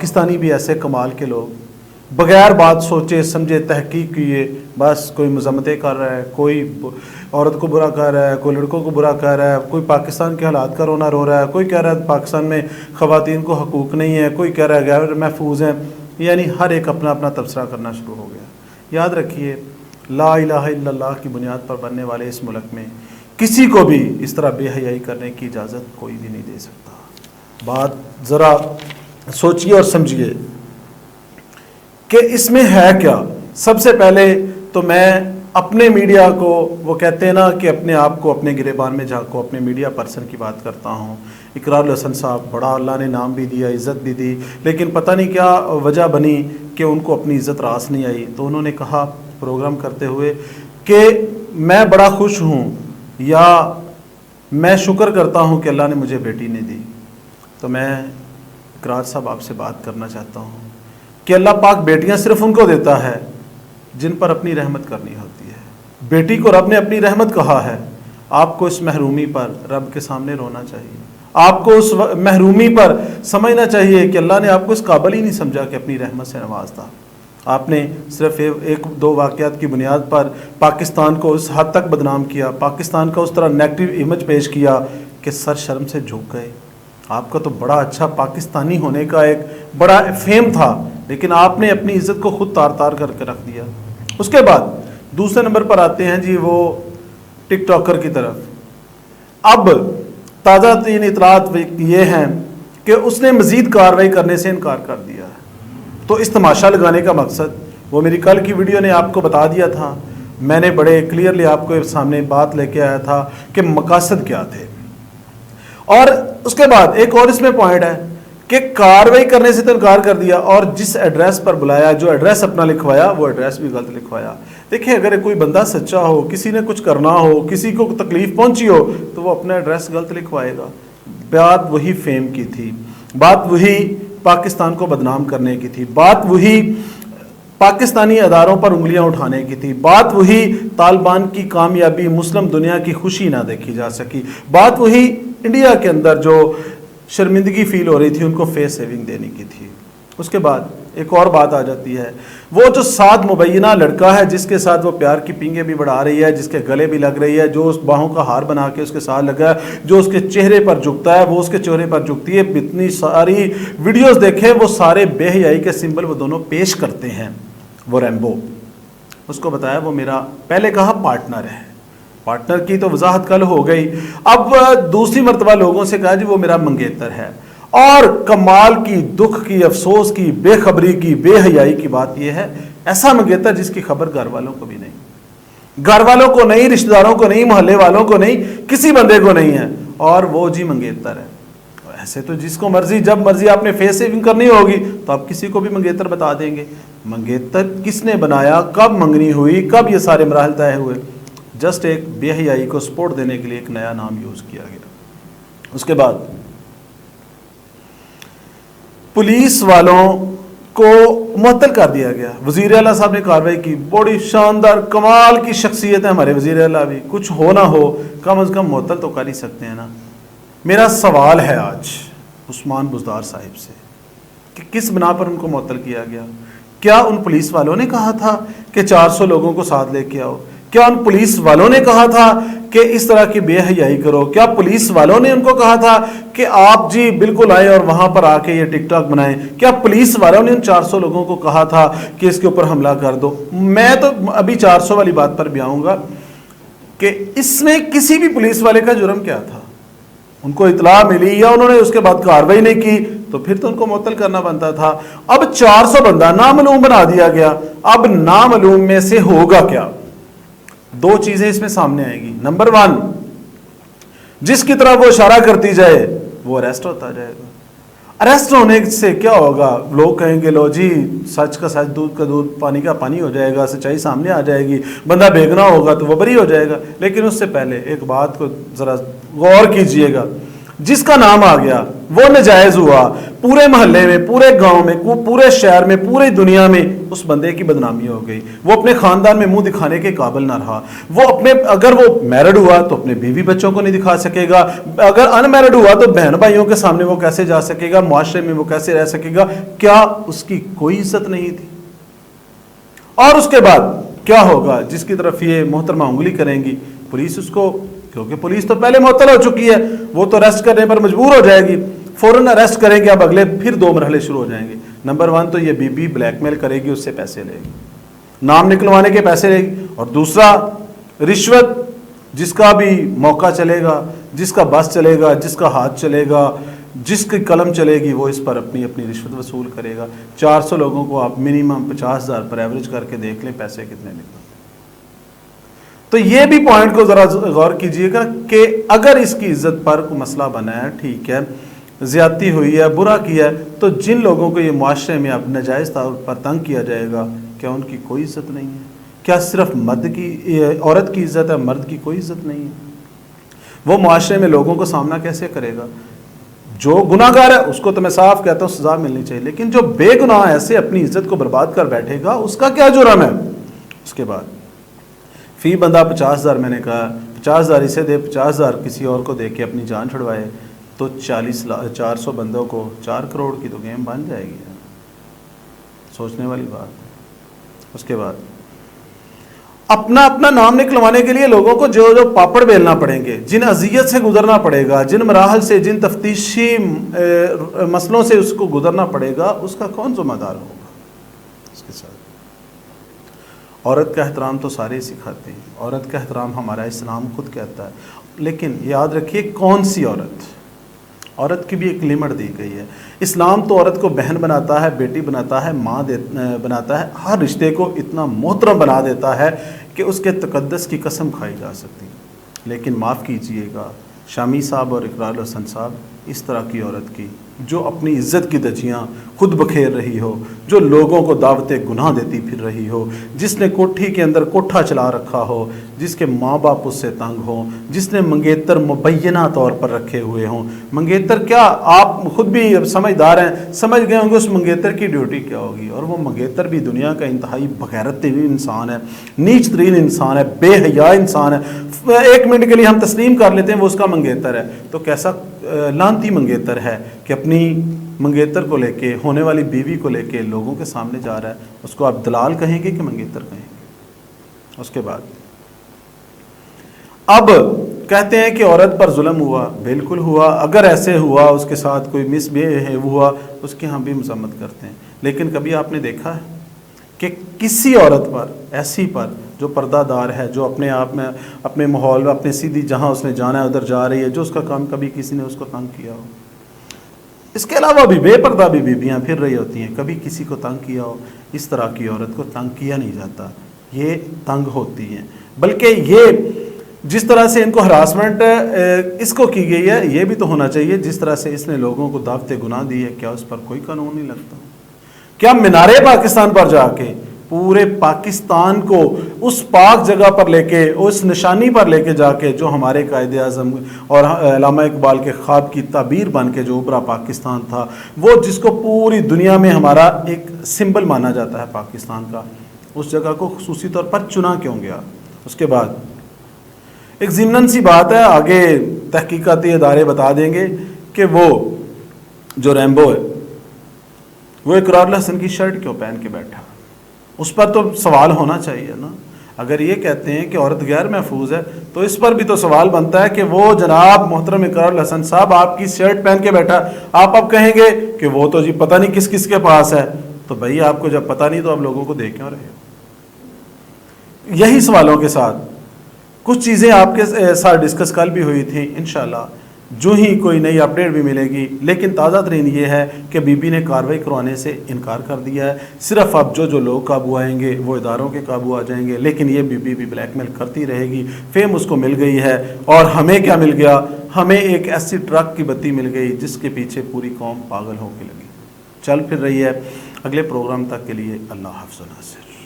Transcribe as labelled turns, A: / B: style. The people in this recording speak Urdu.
A: پاکستانی بھی ایسے کمال کے لوگ بغیر بات سوچے سمجھے تحقیق کیے بس کوئی مذمتیں کر رہا ہے، کوئی عورت کو برا کر رہا ہے، کوئی لڑکوں کو برا کر رہا ہے، کوئی پاکستان کے حالات کا رونا رو رہا ہے، کوئی کہہ رہا ہے پاکستان میں خواتین کو حقوق نہیں ہے، کوئی کہہ رہا ہے غیر محفوظ ہیں، یعنی ہر ایک اپنا اپنا تبصرہ کرنا شروع ہو گیا۔ یاد رکھیے لا الہ الا اللہ کی بنیاد پر بننے والے اس ملک میں کسی کو بھی اس طرح بے حیائی کرنے کی اجازت کوئی بھی نہیں دے سکتا۔ بات ذرا سوچئے اور سمجھیے کہ اس میں ہے کیا۔ سب سے پہلے تو میں اپنے میڈیا کو، وہ کہتے ہیں نا کہ اپنے آپ کو اپنے گریبان میں جھانکو، اپنے میڈیا پرسن کی بات کرتا ہوں۔ اقرار الحسن صاحب بڑا اللہ نے نام بھی دیا، عزت بھی دی، لیکن پتہ نہیں کیا وجہ بنی کہ ان کو اپنی عزت راس نہیں آئی، تو انہوں نے کہا پروگرام کرتے ہوئے کہ میں بڑا خوش ہوں یا میں شکر کرتا ہوں کہ اللہ نے مجھے بیٹی نہیں دی۔ تو میں اقرار صاحب آپ سے بات کرنا چاہتا ہوں کہ اللہ پاک بیٹیاں صرف ان کو دیتا ہے جن پر اپنی رحمت کرنی ہوتی ہے۔ بیٹی کو رب نے اپنی رحمت کہا ہے، آپ کو اس محرومی پر رب کے سامنے رونا چاہیے، آپ کو اس محرومی پر سمجھنا چاہیے کہ اللہ نے آپ کو اس قابل ہی نہیں سمجھا کہ اپنی رحمت سے نوازتا۔ آپ نے صرف ایک دو واقعات کی بنیاد پر پاکستان کو اس حد تک بدنام کیا، پاکستان کا اس طرح نیگیٹو امیج پیش کیا کہ سر شرم سے جھک گئے۔ آپ کا تو بڑا اچھا پاکستانی ہونے کا ایک بڑا فیم تھا، لیکن آپ نے اپنی عزت کو خود تار تار کر کے رکھ دیا۔ اس کے بعد دوسرے نمبر پر آتے ہیں جی وہ ٹک ٹاکر کی طرف۔ اب تازہ ترین اطلاعات یہ ہیں کہ اس نے مزید کارروائی کرنے سے انکار کر دیا ہے۔ تو اس تماشا لگانے کا مقصد، وہ میری کل کی ویڈیو نے آپ کو بتا دیا تھا، میں نے بڑے کلیئرلی آپ کو سامنے بات لے کے آیا تھا کہ مقاصد کیا تھے۔ اور اس کے بعد ایک اور اس میں پوائنٹ ہے کہ کارروائی کرنے سے تو انکار کر دیا، اور جس ایڈریس پر بلایا، جو ایڈریس اپنا لکھوایا، وہ ایڈریس بھی غلط لکھوایا۔ دیکھیں اگر کوئی بندہ سچا ہو، کسی نے کچھ کرنا ہو، کسی کو تکلیف پہنچی ہو، تو وہ اپنا ایڈریس غلط لکھوائے گا۔ بات وہی فیم کی تھی، بات وہی پاکستان کو بدنام کرنے کی تھی، بات وہی پاکستانی اداروں پر انگلیاں اٹھانے کی تھی، بات وہی طالبان کی کامیابی، مسلم دنیا کی خوشی نہ دیکھی جا سکی، بات وہی انڈیا کے اندر جو شرمندگی فیل ہو رہی تھی ان کو فیس سیونگ دینے کی تھی۔ اس کے بعد ایک اور بات آ جاتی ہے، وہ جو ساتھ مبینہ لڑکا ہے جس کے ساتھ وہ پیار کی پینگیں بھی بڑھا رہی ہے، جس کے گلے بھی لگ رہی ہے، جو اس باہوں کا ہار بنا کے اس کے ساتھ لگا ہے، جو اس کے چہرے پر جھکتا ہے وہ اس کے چہرے پر جھکتی ہے۔ اتنی ساری ویڈیوز دیکھیں، وہ سارے بے حیائی کے سمبل وہ دونوں پیش کرتے ہیں۔ وہ ریمبو، اس کو بتایا وہ میرا پہلے کہا پارٹنر ہے، پارٹنر کی تو وضاحت کل ہو گئی، اب دوسری مرتبہ لوگوں سے کہا جی وہ میرا منگیتر ہے۔ اور کمال کی، دکھ کی، افسوس کی، بے خبری کی، بے حیائی کی بات یہ ہے، ایسا منگیتر جس کی خبر گھر والوں کو بھی نہیں، گھر والوں کو نہیں، رشتہ داروں کو نہیں، محلے والوں کو نہیں، کسی بندے کو نہیں ہے، اور وہ جی منگیتر ہے۔ ایسے تو جس کو مرضی جب مرضی آپ نے فیس سیونگ کرنی ہوگی تو آپ کسی کو بھی منگیتر بتا دیں گے۔ منگیتر کس نے بنایا، کب منگنی ہوئی، کب یہ سارے مراحل طے ہوئے، جسٹ ایک بے حیائی کو سپورٹ دینے کے لیے ایک نیا نام یوز کیا گیا۔ اس کے بعد پولیس والوں کو معطل کر دیا گیا۔ وزیر اعلیٰ صاحب نے کارروائی کی، بڑی شاندار کمال کی شخصیت ہے ہمارے وزیر اعلیٰ بھی، کچھ ہو نہ ہو کم از کم معطل تو کر ہی سکتے ہیں نا۔ میرا سوال ہے آج عثمان بزدار صاحب سے کہ کس بنا پر ان کو معطل کیا گیا؟ کیا ان پولیس والوں نے کہا تھا کہ 400 لوگوں کو ساتھ لے کے آؤ؟ کیا ان پولیس والوں نے کہا تھا کہ اس طرح کی بے حیائی کرو؟ کیا پولیس والوں نے ان کو کہا تھا کہ آپ جی بالکل آئیں اور وہاں پر آ کے یہ ٹک ٹاک بنائیں؟ کیا پولیس والوں نے ان 400 لوگوں کو کہا تھا کہ اس کے اوپر حملہ کر دو؟ میں تو ابھی 400 والی بات پر بھی آؤں گا کہ اس میں کسی بھی پولیس والے کا جرم کیا تھا؟ ان کو اطلاع ملی یا انہوں نے اس کے بعد کارروائی نہیں کی تو پھر تو ان کو معطل کرنا بنتا تھا۔ اب 400 بندہ نامعلوم بنا دیا گیا، اب نامعلوم میں سے ہوگا کیا؟ دو چیزیں اس میں سامنے آئیں گی۔ نمبر 1، جس کی طرف وہ اشارہ کرتی جائے وہ اریسٹ ہوتا جائے گا۔ اریسٹ ہونے سے کیا ہوگا؟ لوگ کہیں گے لو جی سچ کا سچ، دودھ کا دودھ، پانی کا پانی ہو جائے گا، سچائی سامنے آ جائے گی، بندہ بے گناہ ہوگا تو وہ بری ہو جائے گا۔ لیکن اس سے پہلے ایک بات کو ذرا غور کیجئے گا، جس کا نام آ گیا وہ ناجائز ہوا، پورے محلے میں، پورے گاؤں میں، پورے شہر میں، پوری دنیا میں اس بندے کی بدنامی ہو گئی، وہ اپنے خاندان میں منہ دکھانے کے قابل نہ رہا، وہ اگر وہ میرڈ ہوا تو اپنے بیوی بچوں کو نہیں دکھا سکے گا، اگر ان میرڈ ہوا تو بہن بھائیوں کے سامنے وہ کیسے جا سکے گا، معاشرے میں وہ کیسے رہ سکے گا؟ کیا اس کی کوئی عزت نہیں تھی؟ اور اس کے بعد کیا ہوگا؟ جس کی طرف یہ محترمہ انگلی کریں گی، پولیس اس کو، کیونکہ پولیس تو پہلے معطل ہو چکی ہے، وہ تو اریسٹ کرنے پر مجبور ہو جائے گی، فوراً اریسٹ کریں گے۔ اب اگلے پھر 2 مرحلے شروع ہو جائیں گے۔ نمبر 1 تو یہ بی بی بلیک میل کرے گی، اس سے پیسے لے گی، نام نکلوانے کے پیسے لے گی، اور دوسرا رشوت، جس کا بھی موقع چلے گا، جس کا بس چلے گا، جس کا ہاتھ چلے گا، جس کی قلم چلے گی، وہ اس پر اپنی رشوت وصول کرے گا۔ 400 لوگوں کو آپ منیمم 50,000 پر ایوریج کر کے دیکھ لیں پیسے کتنے نکلتے۔ تو یہ بھی پوائنٹ کو ذرا غور کیجئے گا کہ اگر اس کی عزت پر کوئی مسئلہ بنا ہے، ٹھیک ہے، زیادتی ہوئی ہے، برا کیا ہے، تو جن لوگوں کو یہ معاشرے میں اب ناجائز طور پر تنگ کیا جائے گا، کیا ان کی کوئی عزت نہیں ہے؟ کیا صرف عورت کی عزت ہے، مرد کی کوئی عزت نہیں ہے؟ وہ معاشرے میں لوگوں کو سامنا کیسے کرے گا؟ جو گناہ گار ہے اس کو تو میں صاف کہتا ہوں سزا ملنی چاہیے، لیکن جو بے گناہ ایسے اپنی عزت کو برباد کر بیٹھے گا، اس کا کیا جرم ہے؟ اس کے بعد فی بندہ 50,000، میں نے کہا 50,000 اسے دے، 50,000 کسی اور کو دے کے اپنی جان چھڑوائے، تو 400 بندوں کو 4 کروڑ کی تو گیم بن جائے گی، سوچنے والی بات۔ اس کے بعد اپنا نام نکلوانے کے لیے لوگوں کو جو پاپڑ بیلنا پڑیں گے، جن اذیت سے گزرنا پڑے گا، جن مراحل سے، جن تفتیشی مسئلوں سے اس کو گزرنا پڑے گا، اس کا کون ذمہ دار ہوگا؟ اس کے ساتھ عورت کا احترام تو سارے سکھاتے ہیں، عورت کا احترام ہمارا اسلام خود کہتا ہے، لیکن یاد رکھیے کون سی عورت کی بھی ایک لمٹ دی گئی ہے۔ اسلام تو عورت کو بہن بناتا ہے، بیٹی بناتا ہے، ماں بناتا ہے، ہر رشتے کو اتنا محترم بنا دیتا ہے کہ اس کے تقدس کی قسم کھائی جا سکتی، لیکن معاف کیجئے گا شامی صاحب اور اقرار حسن صاحب، اس طرح کی عورت کی جو اپنی عزت کی دھجیاں خود بکھیر رہی ہو، جو لوگوں کو دعوت گناہ دیتی پھر رہی ہو، جس نے کوٹھی کے اندر کوٹھا چلا رکھا ہو، جس کے ماں باپ اس سے تنگ ہوں، جس نے منگیتر مبینہ طور پر رکھے ہوئے ہوں۔ منگیتر کیا، آپ خود بھی سمجھدار ہیں، سمجھ گئے ہوں گے اس منگیتر کی ڈیوٹی کیا ہوگی، اور وہ منگیتر بھی دنیا کا انتہائی بغیرت ترین انسان ہے، نیچ ترین انسان ہے، بے حیا انسان ہے۔ 1 منٹ کے لیے ہم تسلیم کر لیتے ہیں وہ اس کا منگیتر ہے، تو کیسا لانتی منگیتر ہے کہ اپنی منگیتر کو لے کے، ہونے والی بیوی کو لے کے لوگوں کے سامنے جا رہا ہے۔ اس کو آپ دلال کہیں گے کہ منگیتر کہیں گے؟ اس کے بعد اب کہتے ہیں کہ عورت پر ظلم ہوا، بالکل ہوا، اگر ایسے ہوا، اس کے ساتھ کوئی مس بہیو ہوا، اس کی ہم بھی مذمت کرتے ہیں، لیکن کبھی آپ نے دیکھا ہے کہ کسی عورت پر، ایسی پر جو پردہ دار ہے، جو اپنے آپ میں، اپنے ماحول میں، اپنے سیدھی جہاں اس نے جانا ہے ادھر جا رہی ہے، جو اس کا کام، کبھی کسی نے اس کو تنگ کیا ہو؟ اس کے علاوہ بھی بے پردہ بھی بیویاں پھر رہی ہوتی ہیں، کبھی کسی کو تنگ کیا ہو؟ اس طرح کی عورت کو تنگ کیا نہیں جاتا، یہ تنگ ہوتی ہیں، بلکہ یہ جس طرح سے ان کو ہراسمنٹ اس کو کی گئی ہے، یہ بھی تو ہونا چاہیے جس طرح سے اس نے لوگوں کو دعوت گناہ دی ہے، کیا اس پر کوئی قانون نہیں لگتا؟ کیا مینار پاکستان پر جا کے پورے پاکستان کو اس پاک جگہ پر لے کے، اس نشانی پر لے کے جا کے، جو ہمارے قائد اعظم اور علامہ اقبال کے خواب کی تعبیر بن کے جو ابھرا پاکستان تھا، وہ جس کو پوری دنیا میں ہمارا ایک سمبل مانا جاتا ہے پاکستان کا، اس جگہ کو خصوصی طور پر چنا کیوں گیا؟ اس کے بعد ایک ضمناً سی بات ہے، آگے تحقیقاتی ادارے بتا دیں گے کہ وہ جو ریمبو ہے وہ اقرار حسن کی شرٹ کیوں پہن کے بیٹھا؟ اس پر تو سوال ہونا چاہیے نا۔ اگر یہ کہتے ہیں کہ عورت غیر محفوظ ہے تو اس پر بھی تو سوال بنتا ہے کہ وہ جناب محترم اقرار حسن صاحب آپ کی شرٹ پہن کے بیٹھا، آپ اب کہیں گے کہ وہ تو جی پتہ نہیں کس کس کے پاس ہے، تو بھائی آپ کو جب پتہ نہیں تو آپ لوگوں کو دے کیوں رہے ہو؟ یہی سوالوں کے ساتھ کچھ چیزیں آپ کے ساتھ ڈسکس کل بھی ہوئی تھی، انشاءاللہ جو ہی کوئی نئی اپڈیٹ بھی ملے گی، لیکن تازہ ترین یہ ہے کہ بی بی نے کارروائی کروانے سے انکار کر دیا ہے۔ صرف اب جو لوگ قابو آئیں گے وہ اداروں کے قابو آ جائیں گے، لیکن یہ بی بی بھی بلیک میل کرتی رہے گی۔ فیم اس کو مل گئی ہے، اور ہمیں کیا مل گیا؟ ہمیں ایک ایسی ٹرک کی بتی مل گئی جس کے پیچھے پوری قوم پاگل ہو کے لگی، چل پھر رہی ہے۔ اگلے پروگرام تک کے لیے اللہ حافظ و ناصر۔